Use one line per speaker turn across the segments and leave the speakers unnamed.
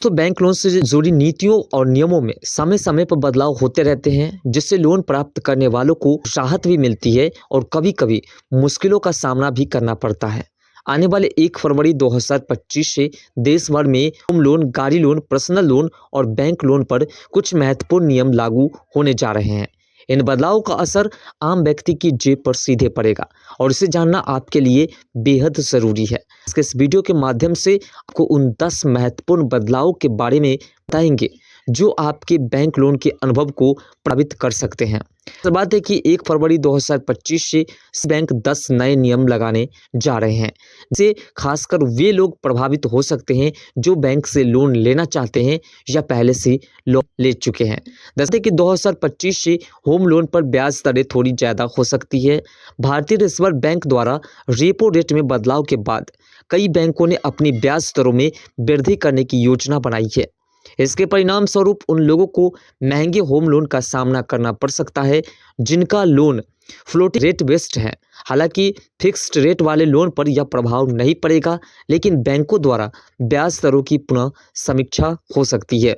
तो bank loan से जुड़ी नीतियों और नियमों में समय समय पर बदलाव होते रहते हैं, जिससे लोन प्राप्त करने वालों को राहत भी मिलती है और कभी-कभी मुश्किलों का सामना भी करना पड़ता है। आने वाले 1 फरवरी 2025 से देश भर में होम लोन, गाड़ी लोन, पर्सनल लोन और बैंक लोन पर कुछ महत्वपूर्ण नियम लागू होने जा रहे हैं। इन बदलावों का असर आम व्यक्ति की जेब पर सीधे पड़ेगा और इसे जानना आपके लिए बेहद ज़रूरी है। इस वीडियो के माध्यम से आपको उन 10 महत्वपूर्ण बदलावों के बारे में बताएंगे जो आपके बैंक लोन के अनुभव को प्रभावित कर सकते हैं। तो बात है कि 1 फरवरी 2025 से बैंक 10 नए नियम लगाने जा रहे हैं, जिससे खासकर वे लोग प्रभावित हो सकते हैं जो बैंक से लोन लेना चाहते हैं या पहले से लोन ले चुके हैं। दस्ते कि 2025 से होम लोन पर ब्याज दरें थोड़ी ज़्यादा हो सकती है। भारतीय रिजर्व बैंक द्वारा रेपो रेट में बदलाव के बाद कई बैंकों ने अपनी ब्याज दरों में वृद्धि करने की योजना बनाई है। इसके परिणाम स्वरूप उन लोगों को महंगे होम लोन का सामना करना पड़ सकता है जिनका लोन फ्लोटिंग रेट बेस्ड है। हालांकि फिक्स्ड रेट वाले लोन पर यह प्रभाव नहीं पड़ेगा, लेकिन बैंकों द्वारा ब्याज दरों की पुनः समीक्षा हो सकती है।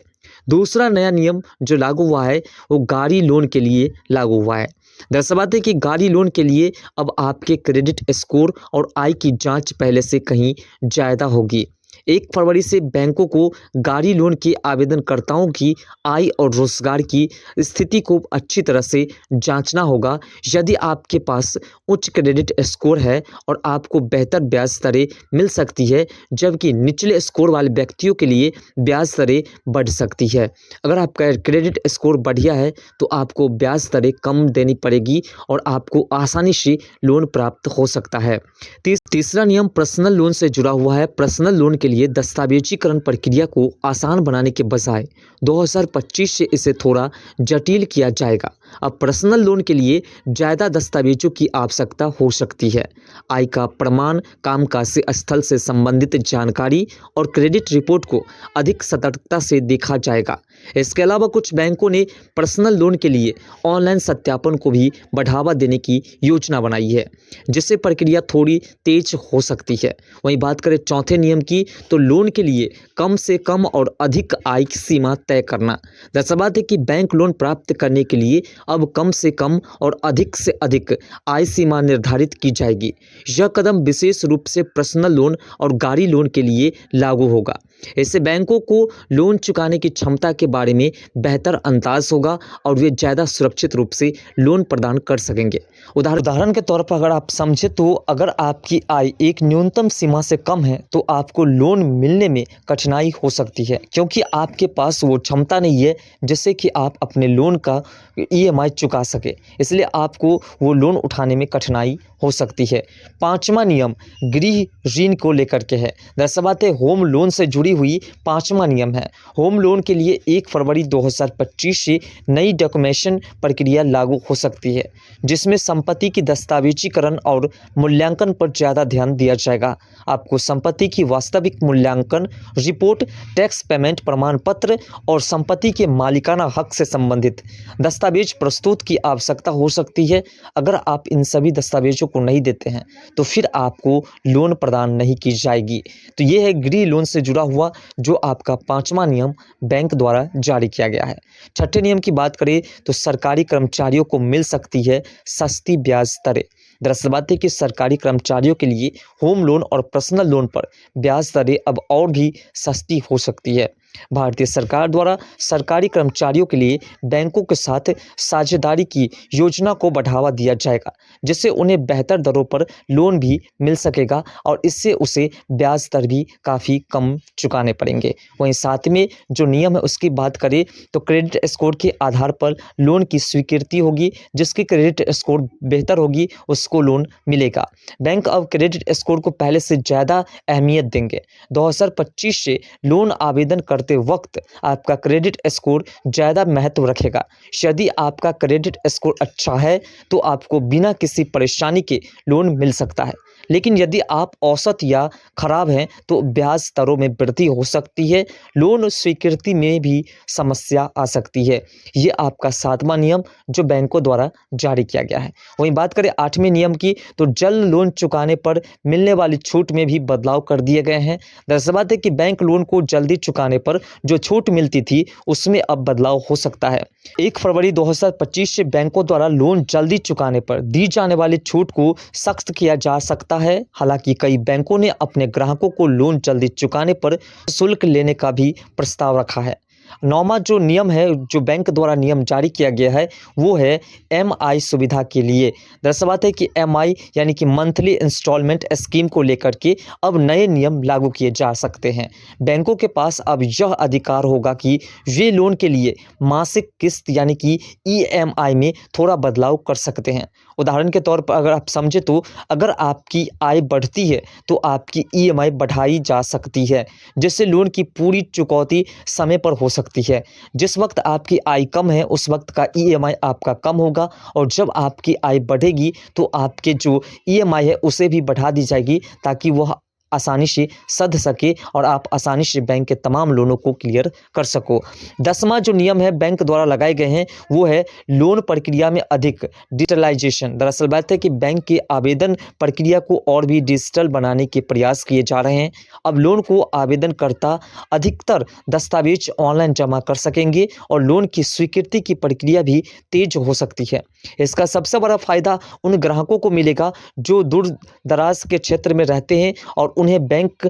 दूसरा नया नियम जो लागू हुआ है वो गाड़ी लोन के लिए लागू हुआ है। दरअसल बात है कि गाड़ी लोन के लिए अब आपके क्रेडिट स्कोर और आय की जांच पहले से कहीं ज़्यादा होगी। 1 फरवरी से बैंकों को गाड़ी लोन के आवेदनकर्ताओं की आय और रोजगार की स्थिति को अच्छी तरह से जांचना होगा। यदि आपके पास उच्च क्रेडिट स्कोर है और आपको बेहतर ब्याज दरें मिल सकती है, जबकि निचले स्कोर वाले व्यक्तियों के लिए ब्याज दरें बढ़ सकती है। अगर आपका क्रेडिट स्कोर बढ़िया है तो आपको ब्याज दरें कम देनी पड़ेगी और आपको आसानी से लोन प्राप्त हो सकता है। तीसरा नियम पर्सनल लोन से जुड़ा हुआ है। पर्सनल लोन के लिए दस्तावेजीकरण प्रक्रिया को आसान बनाने के बजाय 2025 से इसे थोड़ा जटिल किया जाएगा। अब पर्सनल लोन के लिए ज़्यादा दस्तावेजों की आवश्यकता हो सकती है। आय का प्रमाण, कामकाज से स्थल से संबंधित जानकारी और क्रेडिट रिपोर्ट को अधिक सतर्कता से देखा जाएगा। इसके अलावा कुछ बैंकों ने पर्सनल लोन के लिए ऑनलाइन सत्यापन को भी बढ़ावा देने की योजना बनाई है, जिससे प्रक्रिया थोड़ी तेज हो सकती है। वहीं बात करें चौथे नियम की, तो लोन के लिए कम से कम और अधिक आय की सीमा तय करना। दरअसल बात है कि बैंक लोन प्राप्त करने के लिए अब कम से कम और अधिक से अधिक आय सीमा निर्धारित की जाएगी। यह कदम विशेष रूप से पर्सनल लोन और गाड़ी लोन के लिए लागू होगा। इससे बैंकों को लोन चुकाने की क्षमता के बारे में बेहतर अंदाज होगा और वे ज़्यादा सुरक्षित रूप से लोन प्रदान कर सकेंगे। उदाहरण के तौर पर अगर आप समझे तो अगर आपकी आय एक न्यूनतम सीमा से कम है तो आपको लोन मिलने में कठिनाई हो सकती है, क्योंकि आपके पास वो क्षमता नहीं है जिससे कि आप अपने लोन का ईएमआई चुका सके, इसलिए आपको वो लोन उठाने में कठिनाई हो सकती है। पांचवा नियम गृह ऋण को लेकर के है। दरअसल बात है होम लोन से जुड़ी हुई पांचवा नियम है। होम लोन के लिए 1 फरवरी 2025 से नई डॉक्यूमेंटेशन प्रक्रिया लागू हो सकती है, जिसमें संपत्ति की दस्तावेजीकरण और मूल्यांकन पर ज़्यादा ध्यान दिया जाएगा। आपको संपत्ति की वास्तविक मूल्यांकन रिपोर्ट, टैक्स पेमेंट प्रमाण पत्र और संपत्ति के मालिकाना हक से संबंधित दस्तावेज प्रस्तुत की आवश्यकता हो सकती है। अगर आप इन सभी दस्तावेजों को नहीं देते हैं तो फिर आपको लोन प्रदान नहीं की जाएगी। तो ये है गृह लोन से जुड़ा हुआ जो आपका पांचवा नियम बैंक द्वारा जारी किया गया है। छठे नियम की बात करें तो सरकारी कर्मचारियों को मिल सकती है सस्ती ब्याज दरें। दरअसल बात है कि सरकारी कर्मचारियों के लिए होम लोन और पर्सनल लोन पर ब्याज दरें अब और भी सस्ती हो सकती है। भारतीय सरकार द्वारा सरकारी कर्मचारियों के लिए बैंकों के साथ साझेदारी की योजना को बढ़ावा दिया जाएगा, जिससे उन्हें बेहतर दरों पर लोन भी मिल सकेगा और इससे उसे ब्याज दर भी काफ़ी कम चुकाने पड़ेंगे। वहीं साथ में जो नियम है उसकी बात करें तो क्रेडिट स्कोर के आधार पर लोन की स्वीकृति होगी। जिसकी क्रेडिट स्कोर बेहतर होगी उसको लोन मिलेगा। बैंक अब क्रेडिट स्कोर को पहले से ज़्यादा अहमियत देंगे। 2025 से लोन आवेदन करते वक्त आपका क्रेडिट स्कोर ज़्यादा महत्व रखेगा। यदि आपका क्रेडिट स्कोर अच्छा है तो आपको बिना किसी परेशानी के लोन मिल सकता है, लेकिन यदि आप औसत या खराब हैं तो ब्याज दरों में वृद्धि हो सकती है, लोन स्वीकृति में भी समस्या आ सकती है। ये आपका 7वां नियम जो बैंकों द्वारा जारी किया गया है। वहीं बात करें 8वें नियम की, तो जल्द लोन चुकाने पर मिलने वाली छूट में भी बदलाव कर दिए गए हैं। दरअसल बात है कि बैंक लोन को जल्दी चुकाने पर जो छूट मिलती थी उसमें अब बदलाव हो सकता है। 1 फरवरी 2025 से बैंकों द्वारा लोन जल्दी चुकाने पर दी जाने वाली छूट को सख्त किया जा सकता है। हालांकि कई बैंकों ने अपने ग्राहकों को लोन जल्दी चुकाने पर शुल्क लेने का भी प्रस्ताव रखा है। 9वां जो नियम है, जो बैंक द्वारा नियम जारी किया गया है, वो है एमआई सुविधा के लिए। दरअसल बात है कि एमआई यानी कि मंथली इंस्टॉलमेंट स्कीम को लेकर के अब नए नियम लागू किए जा सकते हैं। बैंकों के पास अब यह अधिकार होगा कि वे लोन के लिए मासिक किस्त यानी कि ईएमआई में थोड़ा बदलाव कर सकते हैं। उदाहरण के तौर पर अगर आप समझे तो अगर आपकी आय बढ़ती है तो आपकी ईएमआई बढ़ाई जा सकती है, जिससे लोन की पूरी चुकौती समय पर हो सकती है। जिस वक्त आपकी आय कम है उस वक्त का ईएमआई आपका कम होगा, और जब आपकी आय बढ़ेगी तो आपके जो ईएमआई है उसे भी बढ़ा दी जाएगी ताकि वह आसानी से सध सके और आप आसानी से बैंक के तमाम लोनों को क्लियर कर सको। 10वां जो नियम है बैंक द्वारा लगाए गए हैं वो है लोन प्रक्रिया में अधिक डिजिटलाइजेशन। दरअसल बात है कि बैंक की आवेदन प्रक्रिया को और भी डिजिटल बनाने के प्रयास किए जा रहे हैं। अब लोन को आवेदनकर्ता अधिकतर दस्तावेज ऑनलाइन जमा कर सकेंगे और लोन की स्वीकृति की प्रक्रिया भी तेज हो सकती है। इसका सबसे बड़ा फायदा उन ग्राहकों को मिलेगा जो दूर दराज के क्षेत्र में रहते हैं और उन्हें बैंक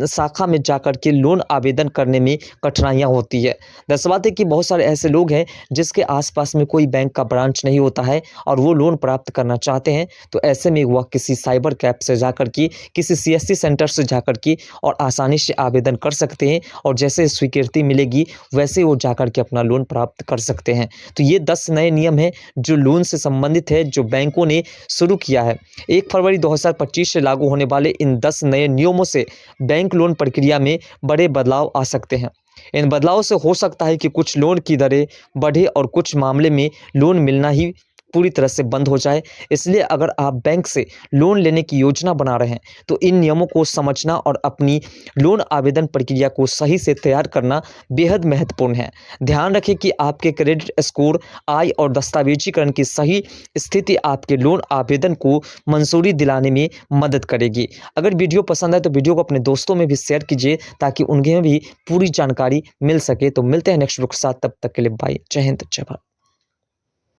शाखा में जाकर के लोन आवेदन करने में कठिनाइयां होती है। दरअसल बात है कि बहुत सारे ऐसे लोग हैं जिसके आसपास में कोई बैंक का ब्रांच नहीं होता है और वो लोन प्राप्त करना चाहते हैं, तो ऐसे में वह किसी साइबर कैफ से जाकर के, किसी सीएससी सेंटर से जाकर के और आसानी से आवेदन कर सकते हैं, और जैसे स्वीकृति मिलेगी वैसे वो जाकर के अपना लोन प्राप्त कर सकते हैं। तो ये 10 नए नियम हैं जो लोन से संबंधित है, जो बैंकों ने शुरू किया है। 1 फरवरी 2025 से लागू होने वाले इन 10 नए नियमों से बैंक लोन प्रक्रिया में बड़े बदलाव आ सकते हैं। इन बदलावों से हो सकता है कि कुछ लोन की दरें बढ़े और कुछ मामले में लोन मिलना ही पूरी तरह से बंद हो जाए। इसलिए अगर आप बैंक से लोन लेने की योजना बना रहे हैं तो इन नियमों को समझना और अपनी लोन आवेदन प्रक्रिया को सही से तैयार करना बेहद महत्वपूर्ण है। ध्यान रखें कि आपके क्रेडिट स्कोर, आय और दस्तावेजीकरण की सही स्थिति आपके लोन आवेदन को मंजूरी दिलाने में मदद करेगी। अगर वीडियो पसंद आए तो वीडियो को अपने दोस्तों में भी शेयर कीजिए ताकि उन्हें भी पूरी जानकारी मिल सके। तो मिलते हैं नेक्स्ट वीडियो के साथ, तब तक के लिए बाय। जय हिंद, जय भारत।